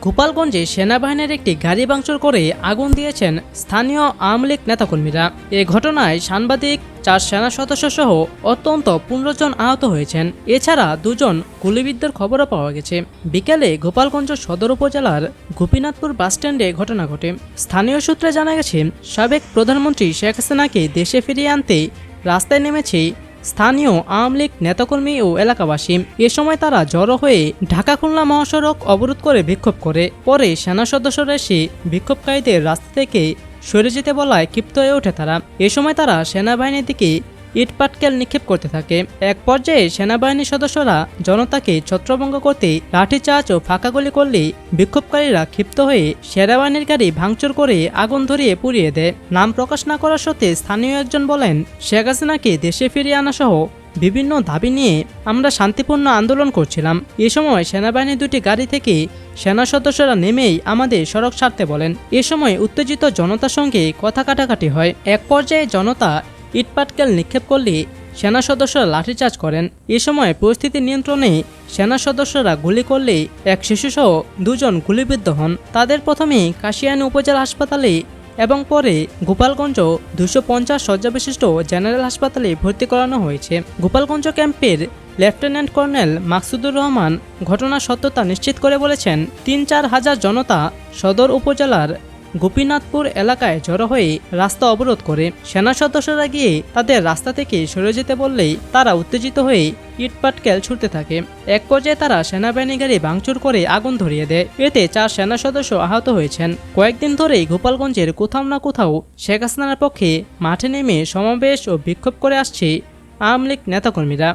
গোপালগঞ্জে সেনাবাহিনীর একটি গাড়ি ভাঙচুর করে আগুন দিয়েছেন স্থানীয় আওয়ামী লীগ নেতাকর্মীরা। এ ঘটনায় সাংবাদিক, 4 সেনা সদস্য সহ অত্যন্ত 15 জন আহত হয়েছেন। এছাড়া 2 জন গুলিবিদ্ধর খবরও পাওয়া গেছে। বিকেলে গোপালগঞ্জ সদর উপজেলার গোপীনাথপুর বাসস্ট্যান্ডে ঘটনা ঘটে। স্থানীয় সূত্রে জানা গেছে, সাবেক প্রধানমন্ত্রী শেখ হাসিনাকে দেশে ফিরিয়ে আনতে রাস্তায় নেমেছে স্থানীয় আওয়ামী লীগ নেতাকর্মী ও এলাকাবাসী। এ সময় তারা জড়ো হয়ে ঢাকা-খুলনা মহাসড়ক অবরোধ করে বিক্ষোভ করে। পরে সেনা সদস্যরা এসে বিক্ষোভকারীদের রাস্তা থেকে সরে যেতে বলায় ক্ষিপ্ত হয়ে ওঠে তারা। এ সময় তারা সেনাবাহিনীর দিকে ইট পাটকেল নিক্ষেপ করতে থাকে। এক পর্যায়ে সেনাবাহিনীর সদস্যরা জনতাকে ছত্রভঙ্গ করতে লাঠিচার্জ ও ফাঁকা গুলি করলে বিক্ষোভকারীরা ক্ষিপ্ত হয়ে সেনাবাহিনীর গাড়ি ভাঙচুর করে আগুন ধরিয়ে পুড়িয়ে দেয়। নাম প্রকাশ না করার সত্ত্বে স্থানীয় একজন বলেন, শেখ হাসিনাকে দেশে ফিরিয়ে আনা সহ বিভিন্ন দাবি নিয়ে আমরা শান্তিপূর্ণ আন্দোলন করছিলাম। এ সময় সেনাবাহিনীর 2টি গাড়ি থেকে সেনা সদস্যরা নেমেই আমাদের সড়ক ছাড়তে বলেন। এ সময় উত্তেজিত জনতার সঙ্গে কথা কাটাকাটি হয়। এক পর্যায়ে জনতা ইটপাটকেল নিক্ষেপ করলে সেনা সদস্যরা লাঠিচার্জ করেন। এ সময় পরিস্থিতি নিয়ন্ত্রণে সেনা সদস্যরা গুলি করলে এক শিশুসহ 2 জন গুলিবিদ্ধ হন। তাদের প্রথমে কাশিয়ানী উপজেলা হাসপাতালে এবং পরে গোপালগঞ্জ 250 শয্যাবিশিষ্ট জেনারেল হাসপাতালে ভর্তি করানো হয়েছে। গোপালগঞ্জ ক্যাম্পের লেফটেন্যান্ট কর্নেল মাকসুদুর রহমান ঘটনার সত্যতা নিশ্চিত করে বলেছেন, 3-4 হাজার জনতা সদর উপজেলার গোপীনাথপুর এলাকায় জড়ো হয়ে রাস্তা অবরোধ করে। সেনা সদস্যরা গিয়ে তাদের রাস্তা থেকে সরে যেতে বললেই তারা উত্তেজিত হয়ে ইটপাটকেল ছুটতে থাকে। এক পর্যায়ে তারা সেনাবাহিনী গাড়ি ভাঙচুর করে আগুন ধরিয়ে দেয়। এতে 4 সেনা সদস্য আহত হয়েছেন। কয়েকদিন ধরেই গোপালগঞ্জের কোথাও না কোথাও শেখ হাসিনার পক্ষে মাঠে নেমে সমাবেশ ও বিক্ষোভ করে আসছে আওয়ামী লীগ নেতাকর্মীরা।